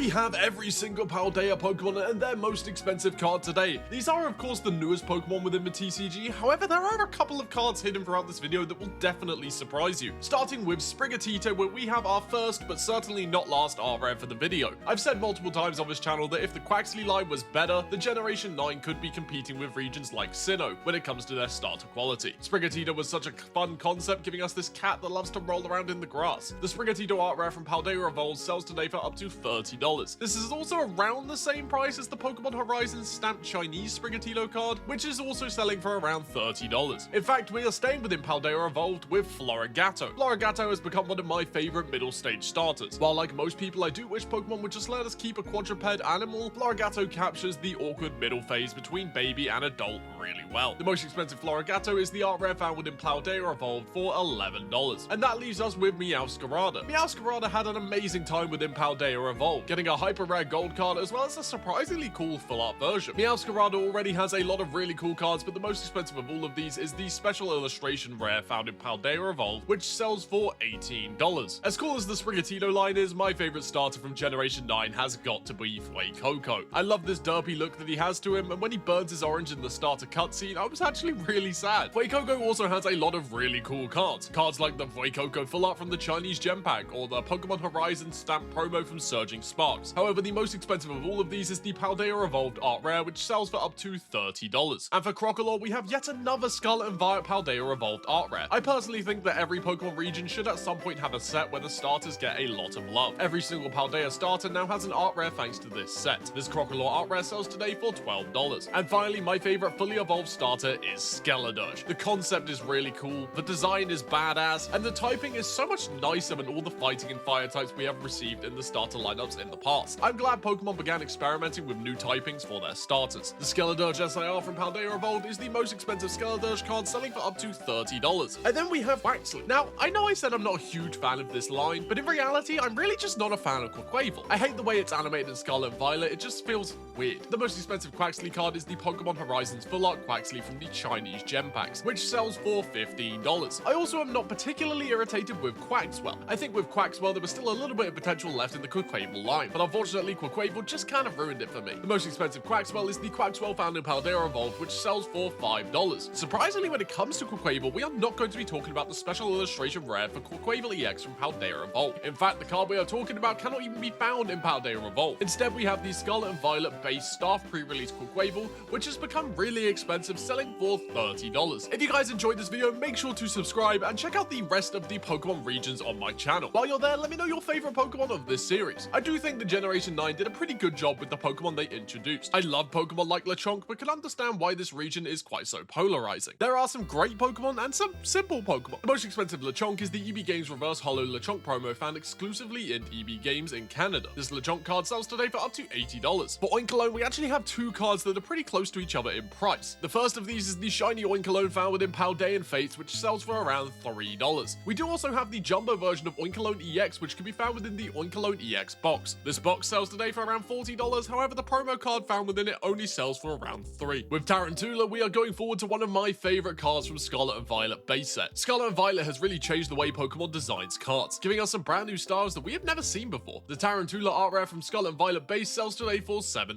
we have every single Paldea Pokemon and their most expensive card today. These are of course the newest Pokemon within the TCG, however there are a couple of cards hidden throughout this video that will definitely surprise you. Starting with Sprigatito, where we have our first but certainly not last art rare for the video. I've said multiple times on this channel that if the Quaxly line was better, the Generation 9 could be competing with regions like Sinnoh when it comes to their starter quality. Sprigatito was such a fun concept, giving us this cat that loves to roll around in the grass. The Sprigatito art rare from Paldea Evolved sells today for up to $30. This is also around the same price as the Pokemon Horizon stamped Chinese Sprigatito card, which is also selling for around $30. In fact, we are staying within Paldea Evolved with Florigato. Florigato has become one of my favorite middle stage starters. While like most people I do wish Pokemon would just let us keep a quadruped animal, Florigato captures the awkward middle phase between baby and adult really well. The most expensive Florigato is the art rare found within Paldea Evolved for $11. And that leaves us with Meowscarada. Meowscarada had an amazing time within Paldea Evolved, getting a hyper rare gold card as well as a surprisingly cool full art version. Meowscarada already has a lot of really cool cards, but the most expensive of all of these is the special illustration rare found in Paldea Evolved, which sells for $18. As cool as the Sprigatito line is, my favorite starter from Generation 9 has got to be Fuecoco. I love this derpy look that he has to him, and when he burns his orange in the starter cutscene, I was actually really sad. Fuecoco also has a lot of really cool cards. Cards like the Fuecoco full art from the Chinese Gem Pack, or the Pokemon Horizon stamp promo from Surging Sparks. However, the most expensive of all of these is the Paldea Evolved art rare, which sells for up to $30. And for Crocodile, we have yet another Scarlet and Violet Paldea Evolved art rare. I personally think that every Pokemon region should at some point have a set where the starters get a lot of love. Every single Paldea starter now has an art rare thanks to this set. This Crocodile art rare sells today for $12. And finally, my favorite fully evolved starter is Skeledirge. The concept is really cool, the design is badass, and the typing is so much nicer than all the fighting and fire types we have received in the starter lineups in the past. I'm glad Pokemon began experimenting with new typings for their starters. The Skeledirge SIR from Paldea Evolved is the most expensive Skeledirge card, selling for up to $30. And then we have Quaxly. Now, I know I said I'm not a huge fan of this line, but in reality, I'm really just not a fan of Quaquaval. I hate the way it's animated in Scarlet and Violet, it just feels weird. The most expensive Quaxly card is the Pokemon Horizons Full Art Quaxly from the Chinese Gem Packs, which sells for $15. I also am not particularly irritated with Quaxwell. I think with Quaxwell there was still a little bit of potential left in the Quaquaval line, but unfortunately Quaquaval just kind of ruined it for me. The most expensive Quaxwell is the Quaxwell found in Paldea Evolved, which sells for $5. Surprisingly, when it comes to Quaquaval, we are not going to be talking about the special illustration rare for Quaquaval EX from Paldea Evolved. In fact, the card we are talking about cannot even be found in Paldea Evolved. Instead, we have the Scarlet and Violet base staff pre-release Quaquaval, which has become really expensive, selling for $30. If you guys enjoyed this video, make sure to subscribe and check out the rest of the Pokemon regions on my channel. While you're there, let me know your favorite Pokemon of this series. I do think the Generation 9 did a pretty good job with the Pokemon they introduced. I love Pokemon like Lechonk, but can understand why this region is quite so polarizing. There are some great Pokemon and some simple Pokemon. The most expensive Lechonk is the EB Games Reverse Holo Lechonk promo found exclusively in EB Games in Canada. This Lechonk card sells today for up to $80. For Oinkologne, we actually have two cards that are pretty close to each other in price. The first of these is the shiny Oinkologne found within Paldean Fates, which sells for around $3. We do also have the jumbo version of Oinkologne EX, which can be found within the Oinkologne EX box. This box sells today for around $40, however the promo card found within it only sells for around $3. With Tarantula, we are going forward to one of my favorite cards from Scarlet and Violet base set. Scarlet and Violet has really changed the way Pokemon designs cards, giving us some brand new styles that we have never seen before. The Tarantula art rare from Scarlet and Violet base sells today for $7.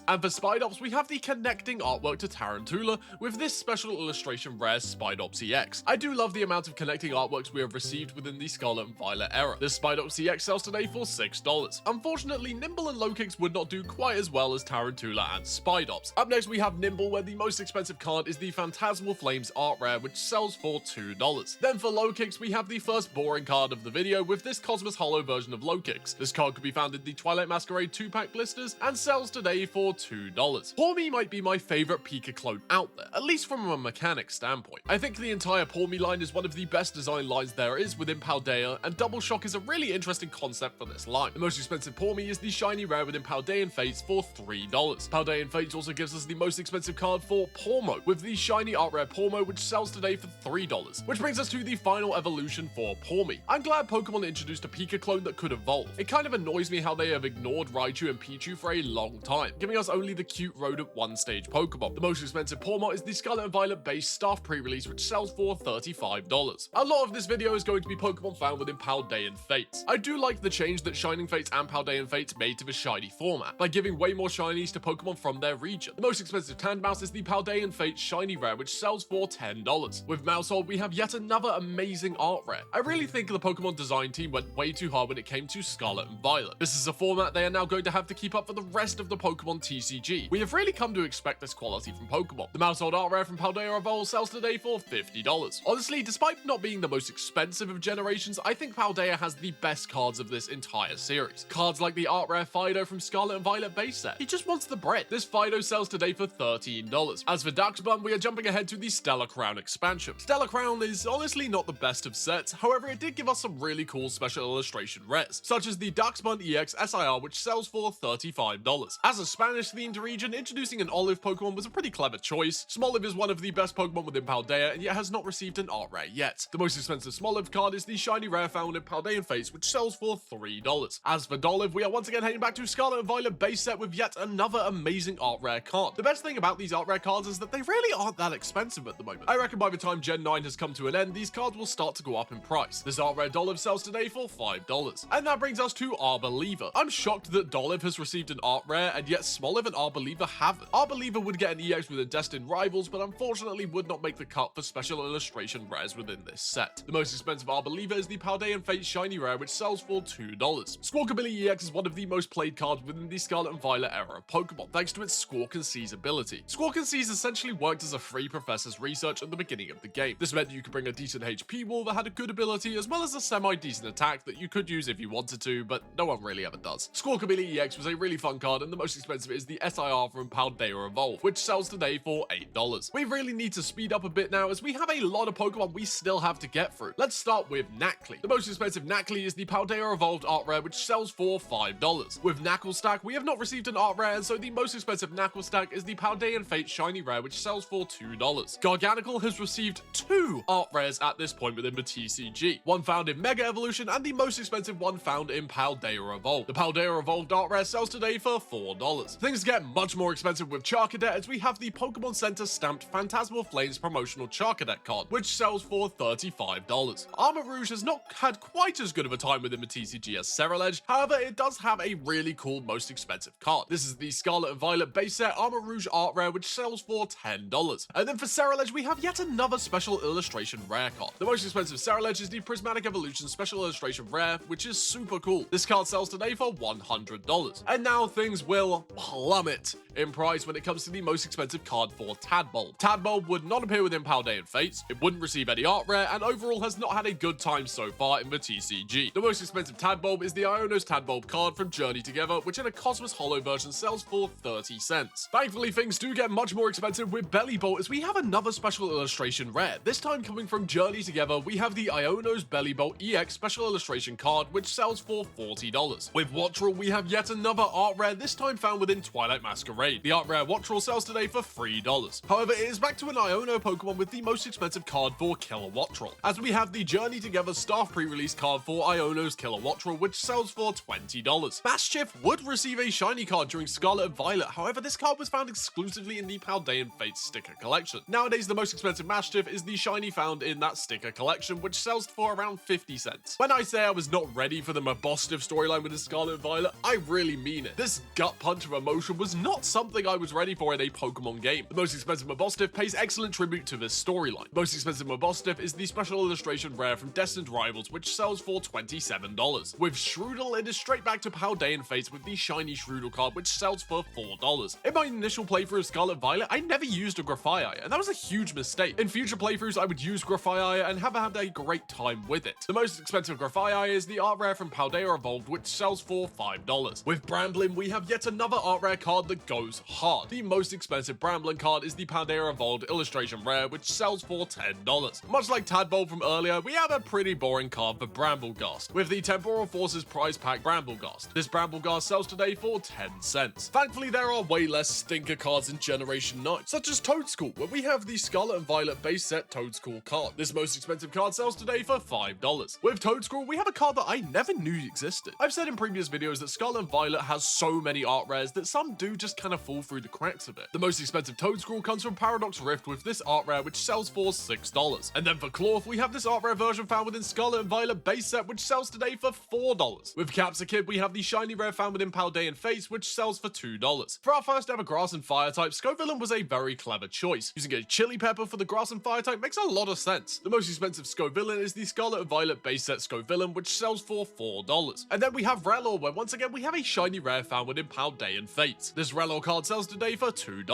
And for Spidops, we have the connecting artwork to Tarantula with this special illustration rare Spidops EX. I do love the amount of connecting artworks we have received within the Scarlet and Violet era. This Spidops EX sells today for $6. Unfortunately, Nimble and Lokix would not do quite as well as Tarantula and Spidops. Up next, we have Nimble, where the most expensive card is the Phantasmal Flames art rare, which sells for $2. Then for Lokix, we have the first boring card of the video with this Cosmos Holo version of Lokix. This card could be found in the Twilight Masquerade 2-pack blisters and sells today for $2. Pawmi might be my favorite Pika clone out there, at least from a mechanic standpoint. I think the entire Pawmi line is one of the best design lines there is within Paldea, and Double Shock is a really interesting concept for this line. The most expensive Pawmi is the shiny rare within Paldean Fates for $3. Paldean Fates also gives us the most expensive card for Pawmo, with the shiny art rare Pawmo, which sells today for $3. Which brings us to the final evolution for Pawmi. I'm glad Pokemon introduced a Pika clone that could evolve. It kind of annoys me how they have ignored Raichu and Pichu for a long time, giving us only the cute rodent one-stage Pokemon. The most expensive Pawmot is the Scarlet and Violet base staff pre-release, which sells for $35. A lot of this video is going to be Pokemon found within Paldean Fates. I do like the change that Shining Fates and Paldean Fates made to the shiny format, by giving way more shinies to Pokemon from their region. The most expensive Tandmouse is the Paldean Fates shiny rare, which sells for $10. With Mousehold, we have yet another amazing art rare. I really think the Pokemon design team went way too hard when it came to Scarlet and Violet. This is a format they are now going to have to keep up for the rest of the Pokemon TCG. We have really come to expect this quality from Pokemon. The Mousehold art rare from Paldea Evolved sells today for $50. Honestly, despite not being the most expensive of generations, I think Paldea has the best cards of this entire series. Cards like the art rare Fido from Scarlet and Violet base set. He just wants the bread. This Fido sells today for $13. As for Darksbun, we are jumping ahead to the Stellar Crown expansion. Stellar Crown is honestly not the best of sets, however it did give us some really cool special illustration rares, such as the Darksbun EX SIR, which sells for $35. As a Spanish-themed region, introducing an Olive Pokemon was a pretty clever choice. Smoliv is one of the best Pokemon within Paldea, and yet has not received an art rare yet. The most expensive Smoliv card is the shiny rare found in Paldean Fates, which sells for $3. As for Dolive, we are once again heading back to Scarlet and Violet base set with yet another amazing art rare card. The best thing about these art rare cards is that they really aren't that expensive at the moment. I reckon by the time Gen 9 has come to an end, these cards will start to go up in price. This art rare Dolive sells today for $5. And that brings us to Arbeliever. I'm shocked that Dolive has received an art rare, and yet Smoliv and Arbeliever haven't. Arbeliever would get an EX with a destined rivals, but unfortunately would not make the cut for special illustration rares within this set. The most expensive Arbeliever is the Paldean Fates shiny rare, which sells for $2. Squawkabilly EX is one of the most played cards within the Scarlet and Violet era of Pokemon, thanks to its Squawk and Seize ability. Squawk and Seize essentially worked as a free professor's research at the beginning of the game. This meant you could bring a decent HP wall that had a good ability, as well as a semi-decent attack that you could use if you wanted to, but no one really ever does. Squawkabilly EX was a really fun card, and the most expensive is the SIR from Paldea Evolved, which sells today for $8. We really need to speed up a bit now, as we have a lot of Pokemon we still have to get through. Let's start with Knackley. The most expensive Knackley is the Paldea Evolved art rare, which sells for $5. With Knacklestack, we have not received an art rare, and so the most expensive Knacklestack is the Paldean Fate shiny rare, which sells for $2. Garganical has received 2 art rares at this point within the TCG. One found in Mega Evolution, and the most expensive one found in Paldea Evolved. The Paldea Evolved art rare sells today for $4. Things get much more expensive with Charcadet, as we have the Pokemon Center stamped Phantasmal Flames promotional Charcadet card, which sells for $35. Armor Rouge has not had quite as good of a time within the TCG as Ceruledge, however it does have a really cool most expensive card. This is the Scarlet and Violet base set Armor Rouge art rare, which sells for $10. And then for Ceruledge, we have yet another special illustration rare card. The most expensive Ceruledge is the Prismatic Evolution special illustration rare, which is super cool. This card sells today for $100. And now things will plummet in price when it comes to the most expensive card for Tadbulb. Tadbulb would not appear within Paldean Fates, it wouldn't receive any art rare, and overall has not had a good time so far in the TCG. The most expensive Tadbulb is the Iono's Tadbulb card from Journey Together, which in a Cosmos Holo version sells for 30 cents. Thankfully, things do get much more expensive with Bellibolt, as we have another special illustration rare. This time coming from Journey Together, we have the Iono's Bellibolt EX special illustration card, which sells for $40. With Wattrel, we have yet another art rare, this time found within Twilight Masquerade. The art rare Wattrel sells today for $3. However, it is back to an Iono Pokemon with the most expensive card for Killer Wattrel, as we have the Journey Together staff pre-release card for Iono's Killer Wattrel, which sells for $20. Baschiff would receive a shiny card during Scarlet and Violet, however this card was found exclusively in the Paldean Fates sticker collection. Nowadays, the most expensive Baschiff is the shiny found in that sticker collection, which sells for around 50 cents. When I say I was not ready for the Mabosstiff storyline with the Scarlet and Violet, I really mean it. This gut punch of emotion was not something I was ready for in a Pokemon game. The most expensive Mabosstiff pays excellent tribute to this storyline. The most expensive Mabosstiff is the special illustration rare from Destined Rivals, which sells for $27. With Shroodle, it is straight back to Paldean Fates with the shiny Shroodle card, which sells for $4. In my initial playthrough of Scarlet Violet, I never used a Grafaiai, and that was a huge mistake. In future playthroughs, I would use Grafaiai and have had a great time with it. The most expensive Grafaiai is the art rare from Paldea Evolved, which sells for $5. With Bramblin, we have yet another art rare card that goes hard. The most expensive Bramblin card is the Paldea Evolved illustration rare, which sells for $10. Much like Tadbulb from earlier, we have a pretty boring card for Brambleghast, with the Temporal Forces prize pack Brambleghast. This Brambleghast sells today for 10 cents. Thankfully, there are way less stinker cards in Generation 9, such as Toadschool, where we have the Scarlet and Violet base set Toadschool card. This most expensive card sells today for $5. With Toadschool, we have a card that I never knew existed. I've said in previous videos that Scarlet and Violet has so many art rares that some do just kind of fall through the cracks of it. The most expensive expensive Toedscruel comes from Paradox Rift with this art rare which sells for $6. And then for Clorth, we have this art rare version found within Scarlet and Violet base set which sells today for $4. With Capsakid, we have the shiny rare found within Paldean Fates which sells for $2. For our first ever grass and fire type, Scovillain was a very clever choice. Using a chili pepper for the grass and fire type makes a lot of sense. The most expensive Scovillain is the Scarlet and Violet base set Scovillain which sells for $4. And then we have Rellor, where once again we have a shiny rare found within Paldean Fates. This Rellor card sells today for $2.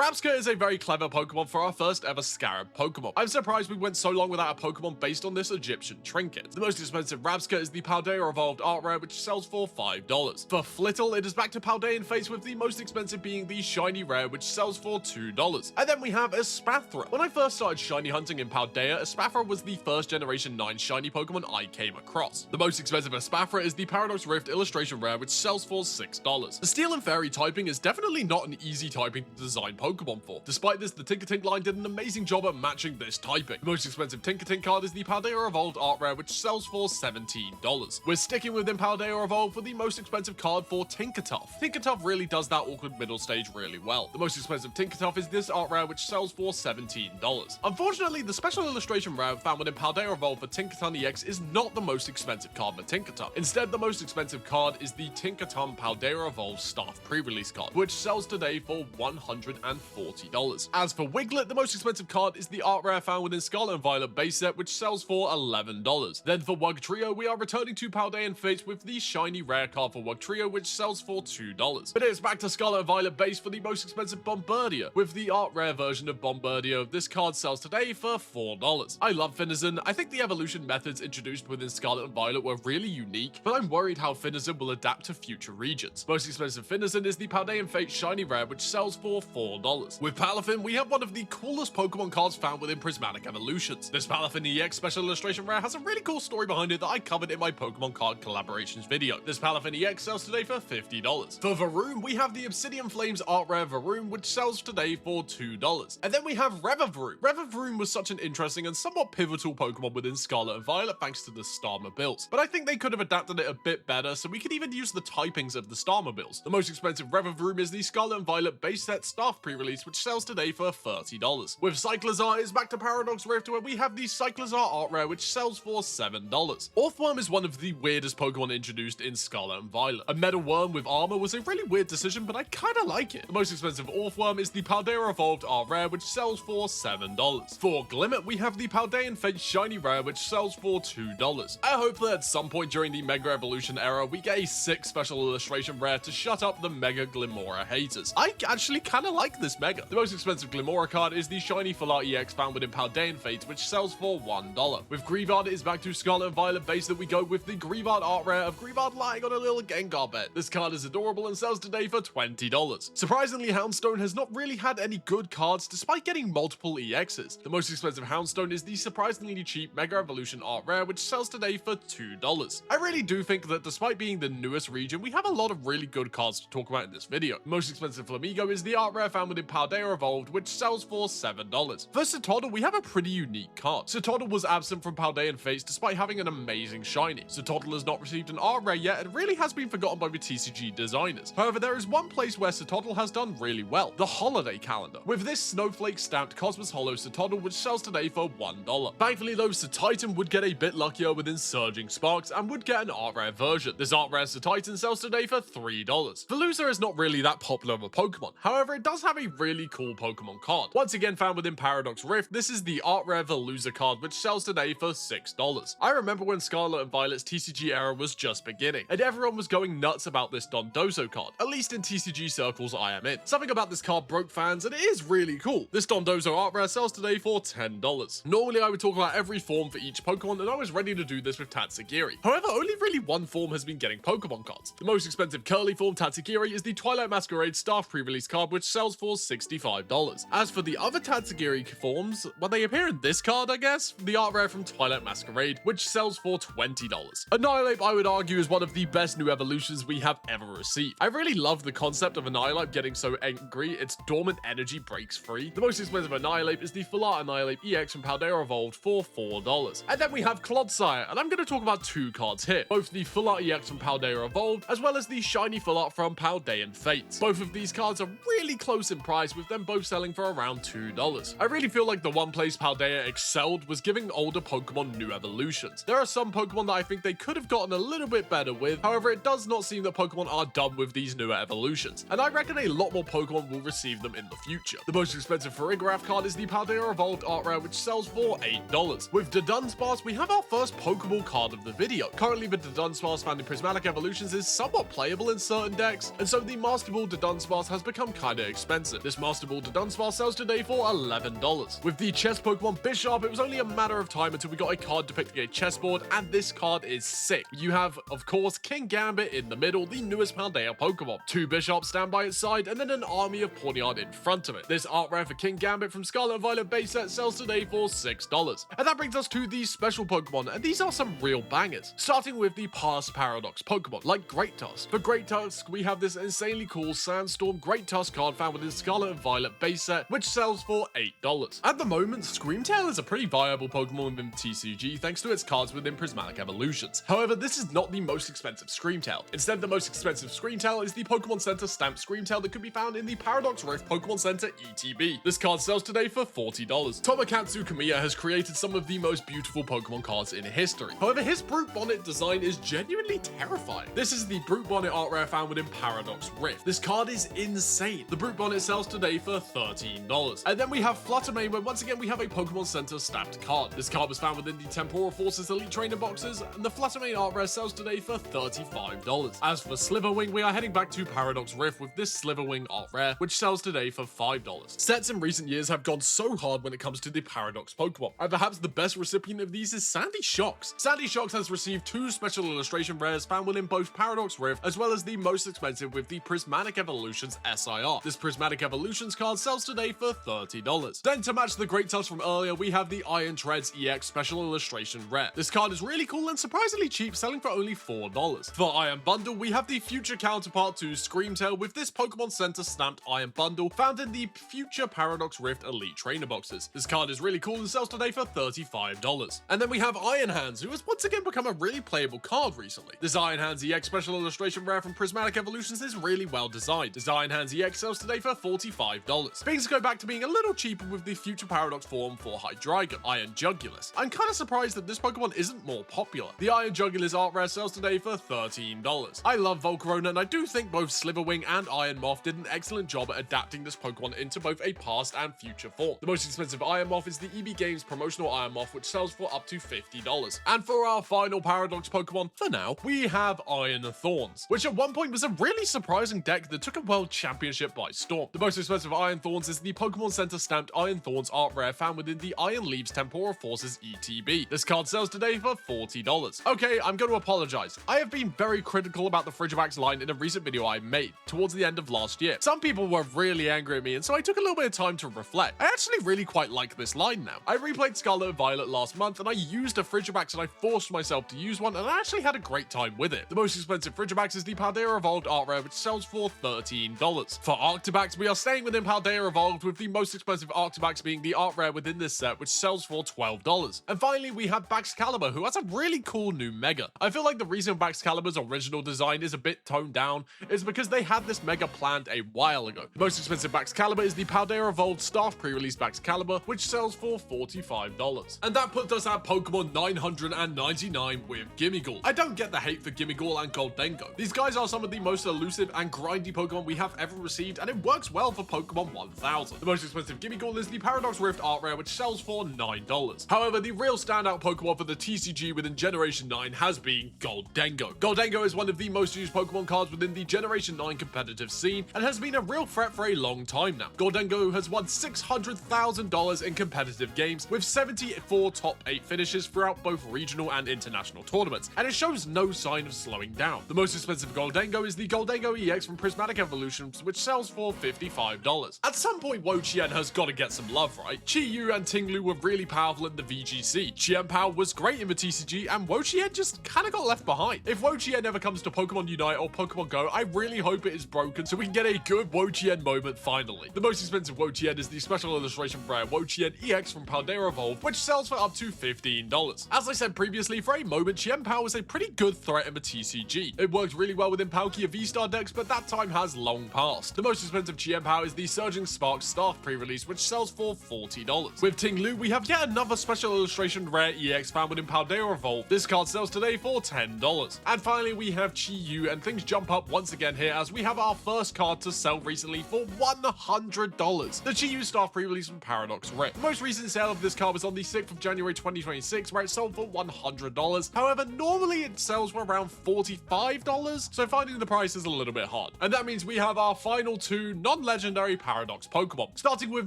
Rapska is a very clever Pokemon for our first ever Scarab Pokemon. I'm surprised we went so long without a Pokemon based on this Egyptian trinket. The most expensive Rapska is the Paldea Evolved art rare which sells for $5. For Flittle, it is back to Paldean Fates with the most expensive being the shiny rare which sells for $2. And then we have Espathra. When I first started shiny hunting in Paldea, Espathra was the first generation 9 shiny Pokemon I came across. The most expensive Espathra is the Paradox Rift illustration rare which sells for $6. The Steel and Fairy typing is definitely not an easy typing to design Pokemon for. Despite this, the Tinkatink line did an amazing job at matching this typing. The most expensive Tinkatink card is the Paldea Evolved art rare which sells for $17. We're sticking within Paldea Evolved for the most expensive card for Tinkertuff. Tinkertuff really does that awkward middle stage really well. The most expensive Tinkertuff is this art rare which sells for $17. Unfortunately, the special illustration rare found within Paldea Evolved for Tinkaton EX is not the most expensive card for Tinkertuff. Instead, the most expensive card is the Tinkaton Paldea Evolved Staff pre-release card, which sells today for $140. As for Wiglet, the most expensive card is the art rare found within Scarlet and Violet base set, which sells for $11. Then for Wugtrio, we are returning to Paldean Fates with the shiny rare card for Wugtrio, which sells for $2. But it's back to Scarlet and Violet base for the most expensive Bombardier, with the art rare version of Bombardier. This card sells today for $4. I love Finizen. I think the evolution methods introduced within Scarlet and Violet were really unique, but I'm worried how Finizen will adapt to future regions. Most expensive Finizen is the Paldean Fate shiny rare, which sells for $4. With Palafin, we have one of the coolest Pokemon cards found within Prismatic Evolutions. This Palafin EX special illustration rare has a really cool story behind it that I covered in my Pokemon card collaborations video. This Palafin EX sells today for $50. For Varoom, we have the Obsidian Flames art rare Varoom, which sells today for $2. And then we have Revavaroom. Revavaroom was such an interesting and somewhat pivotal Pokemon within Scarlet and Violet thanks to the Starmobiles, but I think they could have adapted it a bit better so we could even use the typings of the Starmobiles. The most expensive Revavaroom is the Scarlet and Violet base set staff pre-release, which sells today for $30. With Cyclizar, it's back to Paradox Rift where we have the Cyclizar art rare, which sells for $7. Orthworm is one of the weirdest Pokemon introduced in Scarlet and Violet. A metal worm with armor was a really weird decision, but I kinda like it. The most expensive Orthworm is the Paldea Evolved art rare, which sells for $7. For Glimmet, we have the Paldean Fate shiny rare, which sells for $2. I hope that at some point during the Mega Evolution era, we get a sick special illustration rare to shut up the Mega Glimora haters. I actually kinda like this Mega. The most expensive Glimora card is the shiny Full EX found within Paldean Fates, which sells for $1. With Greavard, it is back to Scarlet and Violet base that we go with the Greavard art rare of Greavard lying on a little Gengar bed. This card is adorable and sells today for $20. Surprisingly, Houndstone has not really had any good cards despite getting multiple EXs. The most expensive Houndstone is the surprisingly cheap Mega Evolution art rare, which sells today for $2. I really do think that despite being the newest region, we have a lot of really good cards to talk about in this video. The most expensive Flamigo is the art rare found within Paldea Evolved, which sells for $7. For Satoddle, we have a pretty unique card. Satoddle was absent from Paldean Fates despite having an amazing shiny. Satoddle has not received an art rare yet and really has been forgotten by the TCG designers. However, there is one place where Satoddle has done really well, the holiday calendar. With this snowflake stamped Cosmos Hollow Satoddle, which sells today for $1. Thankfully though, Titan would get a bit luckier within Surging Sparks and would get an art rare version. This art rare Titan sells today for $3. Veluza is not really that popular of a Pokemon, however it does have a really cool Pokemon card. Once again found within Paradox Rift, this is the art rare Veluza card, which sells today for $6. I remember when Scarlet and Violet's TCG era was just beginning, and everyone was going nuts about this Dondozo card, at least in TCG circles I am in. Something about this card broke fans, and it is really cool. This Dondozo art rare sells today for $10. Normally I would talk about every form for each Pokemon, and I was ready to do this with Tatsugiri. However, only really one form has been getting Pokemon cards. The most expensive curly form Tatsugiri is the Twilight Masquerade Staff pre-release card, which sells for $65. As for the other Tatsugiri forms, well, they appear in this card, I guess, the art rare from Twilight Masquerade, which sells for $20. Annihilape, I would argue, is one of the best new evolutions we have ever received. I really love the concept of Annihilape getting so angry its dormant energy breaks free. The most expensive Annihilape is the Full Art Annihilape EX from Paldea Evolved for $4. And then we have Clodsire, and I'm going to talk about two cards here, both the Full Art EX from Paldea Evolved, as well as the shiny Full Art from Paldean Fates. Both of these cards are really close in in price, with them both selling for around $2. I really feel like the one place Paldea excelled was giving older Pokemon new evolutions. There are some Pokemon that I think they could have gotten a little bit better with, however it does not seem that Pokemon are done with these newer evolutions, and I reckon a lot more Pokemon will receive them in the future. The most expensive Farigiraf card is the Paldea Evolved Art Rare, which sells for $8. With the Dunsparce, we have our first Pokeball card of the video. Currently the Dunsparce found in Prismatic Evolutions is somewhat playable in certain decks, and so the Master Ball Dunsparce has become kinda expensive. This Master Ball Dunsparce sells today for $11. With the chess Pokemon Bisharp, it was only a matter of time until we got a card depicting a chessboard, and this card is sick. You have, of course, King Gambit in the middle, the newest Paldea Pokemon. 2 Bisharps stand by its side, and then an army of Pawniard in front of it. This art rare for King Gambit from Scarlet and Violet base set sells today for $6. And that brings us to the special Pokemon, and these are some real bangers. Starting with the past Paradox Pokemon, like Great Tusk. For Great Tusk, we have this insanely cool Sandstorm Great Tusk card found within Scarlet and Violet base set, which sells for $8. At the moment, Screamtail is a pretty viable Pokemon within TCG thanks to its cards within Prismatic Evolutions. However, this is not the most expensive Screamtail. Instead, the most expensive Screamtail is the Pokemon Center stamped Screamtail that could be found in the Paradox Rift Pokemon Center ETB. This card sells today for $40. Tomokazu Kamiya has created some of the most beautiful Pokemon cards in history. However, his Brute Bonnet design is genuinely terrifying. This is the Brute Bonnet art rare found within Paradox Rift. This card is insane. The Brute Bonnet sells today for $13. And then we have Fluttermane, where once again we have a Pokemon Center stamped card. This card was found within the Temporal Forces Elite Trainer boxes, and the Fluttermane art rare sells today for $35. As for Sliverwing, we are heading back to Paradox Rift with this Sliverwing art rare, which sells today for $5. Sets in recent years have gone so hard when it comes to the Paradox Pokemon, and perhaps the best recipient of these is Sandy Shocks. Sandy Shocks has received 2 special illustration rares found within both Paradox Rift, as well as the most expensive with the Prismatic Evolutions SIR. This Prismatic Evolutions card sells today for $30. Then to match the Great Tusk from earlier, we have the Iron Treads EX special illustration rare. This card is really cool and surprisingly cheap, selling for only $4. For Iron Bundle, we have the future counterpart to Screamtail with this Pokemon Center stamped Iron Bundle found in the future Paradox Rift Elite Trainer boxes. This card is really cool and sells today for $35. And then we have Iron Hands, who has once again become a really playable card recently. This Iron Hands EX special illustration rare from Prismatic Evolutions is really well designed. This Iron Hands EX sells today for $45. Things go back to being a little cheaper with the future Paradox form for Hydreigon, Iron Jugulus. I'm kinda surprised that this Pokemon isn't more popular. The Iron Jugulus art rare sells today for $13. I love Volcarona, and I do think both Sliverwing and Iron Moth did an excellent job at adapting this Pokemon into both a past and future form. The most expensive Iron Moth is the EB Games promotional Iron Moth, which sells for up to $50. And for our final Paradox Pokemon, for now, we have Iron Thorns, which at one point was a really surprising deck that took a World Championship by storm. The most expensive Iron Thorns is the Pokemon Center stamped Iron Thorns art rare found within the Iron Leaves Temporal Forces ETB. This card sells today for $40. Okay, I'm going to apologize. I have been very critical about the Frigibax line in a recent video I made towards the end of last year. Some people were really angry at me, and so I took a little bit of time to reflect. I actually really quite like this line now. I replayed Scarlet and Violet last month, and I used a Frigibax, and I forced myself to use one, and I actually had a great time with it. The most expensive Frigibax is the Paldea Evolved art rare, which sells for $13. For Arctibax, we are staying within Paldea Evolved, with the most expensive Arctibax being the art rare within this set, which sells for $12. And finally, we have Baxcalibur, who has a really cool new Mega. I feel like the reason Baxcalibur's original design is a bit toned down is because they had this Mega planned a while ago. The most expensive Baxcalibur is the Paldea Evolved Staff pre-release Baxcalibur, which sells for $45. And that puts us at Pokemon 999 with Gimmighoul. I don't get the hate for Gimmighoul and Goldengo. These guys are some of the most elusive and grindy Pokemon we have ever received, and it works well for Pokemon 1000. The most expensive Gimmighoul is the Paradox Rift art rare, which sells for $9. However, the real standout Pokemon for the TCG within Generation 9 has been Goldengo. Goldengo is one of the most used Pokemon cards within the Generation 9 competitive scene and has been a real threat for a long time now. Goldengo has won $600,000 in competitive games with 74 top 8 finishes throughout both regional and international tournaments, and it shows no sign of slowing down. The most expensive Goldengo is the Goldengo EX from Prismatic Evolutions, which sells for $55. At some point, Wo-Chien has got to get some love, right? Chi-Yu and Ting-Lu were really powerful in the VGC. Chien-Pao was great in the TCG, and Wo-Chien just kinda got left behind. If Wo-Chien ever comes to Pokemon Unite or Pokemon Go, I really hope it is broken so we can get a good Wo-Chien moment finally. The most expensive Wo-Chien is the special illustration rare Wo-Chien EX from Paldea Evolved, which sells for up to $15. As I said previously, for a moment, Chien-Pao was a pretty good threat in the TCG. It worked really well within Palkia V-Star decks, but that time has long passed. The most expensive Power is the Surging Spark Staff pre-release, which sells for $40. With Tinglu, we have yet another special illustration rare EX found within Paldea Evolve. This card sells today for $10. And finally, we have Chi-Yu, and things jump up once again here as we have our first card to sell recently for $100. The Chi-Yu Staff pre-release from Paradox Rare. The most recent sale of this card was on the 6th of January 2026, where it sold for $100. However, normally it sells for around $45, so finding the price is a little bit hard. And that means we have our final two non-legendary Paradox Pokemon, starting with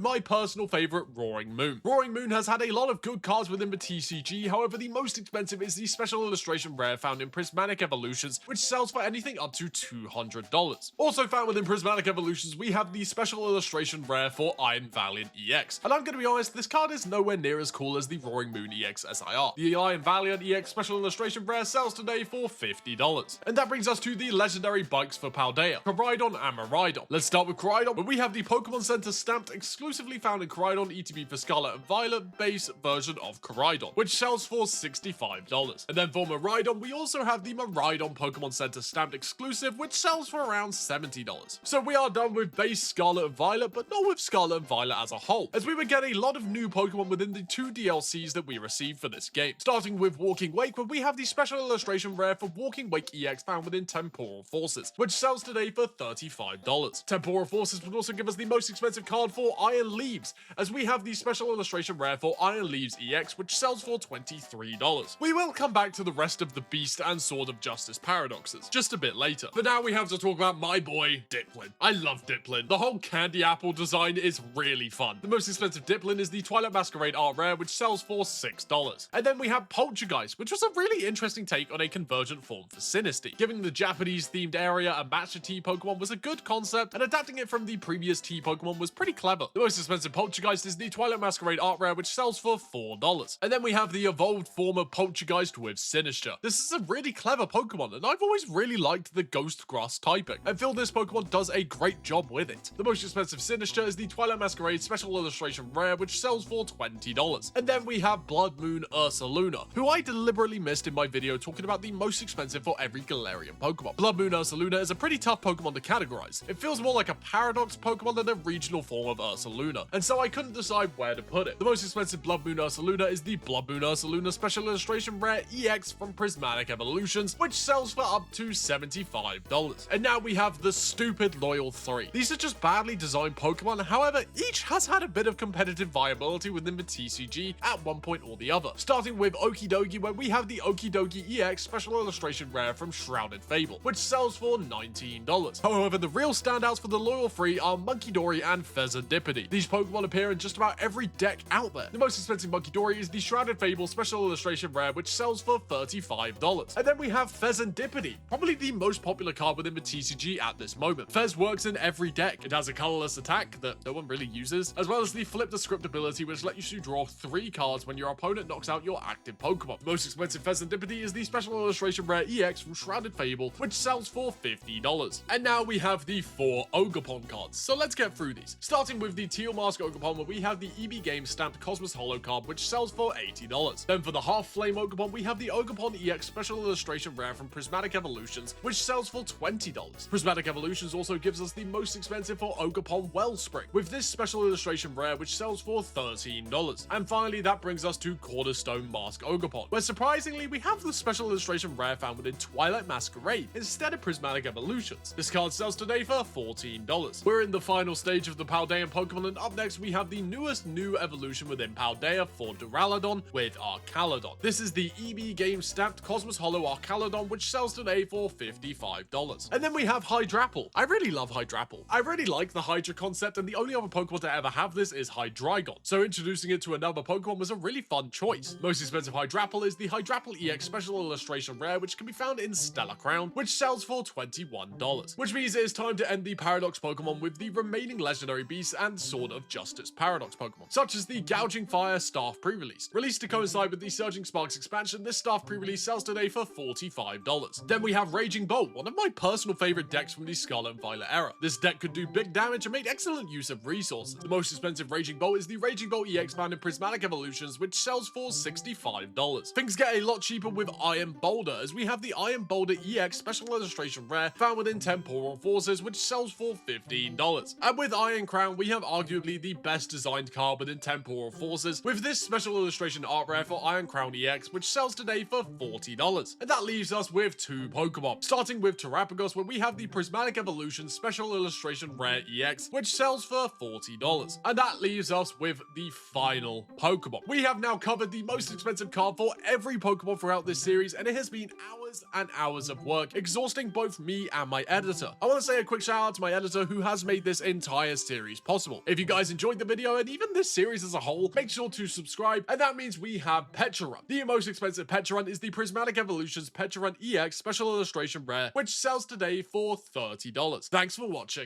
my personal favorite, Roaring Moon. Roaring Moon has had a lot of good cards within the TCG, however the most expensive is the special illustration rare found in Prismatic Evolutions, which sells for anything up to $200. Also found within Prismatic Evolutions, we have the special illustration rare for Iron Valiant EX. And I'm going to be honest, this card is nowhere near as cool as the Roaring Moon EX SIR. The Iron Valiant EX special illustration rare sells today for $50. And that brings us to the legendary bikes for Paldea, Koraidon and Miraidon. Let's start with Koraidon, where we have the Pokemon Center stamped exclusively found in Koraidon ETB for Scarlet and Violet base version of Koraidon, which sells for $65. And then for Miraidon, we also have the Miraidon Pokemon Center stamped exclusive, which sells for around $70. So we are done with base Scarlet and Violet, but not with Scarlet and Violet as a whole, as we would get a lot of new Pokemon within the two DLCs that we received for this game. Starting with Walking Wake, where we have the special illustration rare for Walking Wake EX found within Temporal Forces, which sells today for $35. Temporal Forces would also give us the most expensive card for Iron Leaves, as we have the special illustration rare for Iron Leaves EX, which sells for $23. We will come back to the rest of the Beast and Sword of Justice paradoxes just a bit later. For now, we have to talk about my boy, Diplin. I love Diplin. The whole candy apple design is really fun. The most expensive Diplin is the Twilight Masquerade art rare, which sells for $6. And then we have Poltergeist, which was a really interesting take on a convergent form for Sinistea. Giving the Japanese-themed area a matcha tea Pokemon was a good concept, and adapting it from the previous tea Pokemon was pretty clever. The most expensive Poltergeist is the Twilight Masquerade art rare, which sells for $4. And then we have the evolved form of Poltergeist with Sinistcha. This is a really clever Pokemon, and I've always really liked the Ghost Grass typing, and feel this Pokemon does a great job with it. The most expensive Sinistcha is the Twilight Masquerade special illustration rare, which sells for $20. And then we have Blood Moon Ursaluna, who I deliberately missed in my video talking about the most expensive for every Galarian Pokemon. Blood Moon Ursaluna is a pretty tough Pokemon to categorize. It feels more like a Paradox Pokemon than a regional form of Ursaluna, and so I couldn't decide where to put it. The most expensive Blood Moon Ursaluna is the Blood Moon Ursaluna special illustration rare EX from Prismatic Evolutions, which sells for up to $75. And now we have the stupid Loyal 3. These are just badly designed Pokemon, however, each has had a bit of competitive viability within the TCG at one point or the other. Starting with Okidogi, where we have the Okidogi EX special illustration rare from Shrouded Fable, which sells for $19. However, the real standouts for the Loyal 3 are Munkidori and Fezandipiti. These Pokemon appear in just about every deck out there. The most expensive Munkidori is the Shrouded Fable special illustration rare, which sells for $35. And then we have Fezandipiti, probably the most popular card within the TCG at this moment. Fez works in every deck. It has a colorless attack that no one really uses, as well as the Flip the Script ability, which lets you draw 3 cards when your opponent knocks out your active Pokemon. The most expensive Fezandipiti is the special illustration rare EX from Shrouded Fable, which sells for $50. And now we have the 4 Ogerpon cards, so let's get through these. Starting with the Teal Mask Ogerpon, where we have the EB Games stamped Cosmos Holo card, which sells for $80. Then for the Half Flame Ogerpon, we have the Ogerpon EX special illustration rare from Prismatic Evolutions, which sells for $20. Prismatic Evolutions also gives us the most expensive for Ogerpon Wellspring, with this special illustration rare, which sells for $13. And finally, that brings us to Cornerstone Mask Ogerpon, where surprisingly we have the special illustration rare found within Twilight Masquerade instead of Prismatic Evolutions. This card sells today for $14. We're in the final stage of the Paldean Pokemon, and up next we have the newest new evolution within Paldea for Duraludon with Archaludon. This is the EB Games stamped Cosmos Holo Archaludon, which sells today for $55. And then we have Hydrapple. I really love Hydrapple. I really like the Hydra concept, and the only other Pokemon to ever have this is Hydreigon, so introducing it to another Pokemon was a really fun choice. Most expensive Hydrapple is the Hydrapple EX special illustration rare, which can be found in Stellar Crown, which sells for $21. Which means it is time to end the Paradox Pokemon with the remaining legendary beasts and Sword of Justice Paradox Pokemon, such as the Gouging Fire Staff pre-release. Released to coincide with the Surging Sparks expansion, this Staff pre-release sells today for $45. Then we have Raging Bolt, one of my personal favorite decks from the Scarlet and Violet era. This deck could do big damage and made excellent use of resources. The most expensive Raging Bolt is the Raging Bolt EX found in Prismatic Evolutions, which sells for $65. Things get a lot cheaper with Iron Boulder, as we have the Iron Boulder EX special illustration rare found within Temporal Forces, which sells for $50. $15. And with Iron Crown, we have arguably the best designed card within Temporal Forces, with this special illustration art rare for Iron Crown EX, which sells today for $40. And that leaves us with two Pokemon, starting with Terapagos, where we have the Prismatic Evolution special illustration rare EX, which sells for $40. And that leaves us with the final Pokemon. We have now covered the most expensive card for every Pokemon throughout this series, and it has been hours and hours of work, exhausting both me and my editor. I want to say a quick shout out to my editor who has made this entire series possible. If you guys enjoyed the video and even this series as a whole, make sure to subscribe, and that means we have Pecharunt. The most expensive Pecharunt is the Prismatic Evolutions Pecharunt EX special illustration rare, which sells today for $30. Thanks for watching.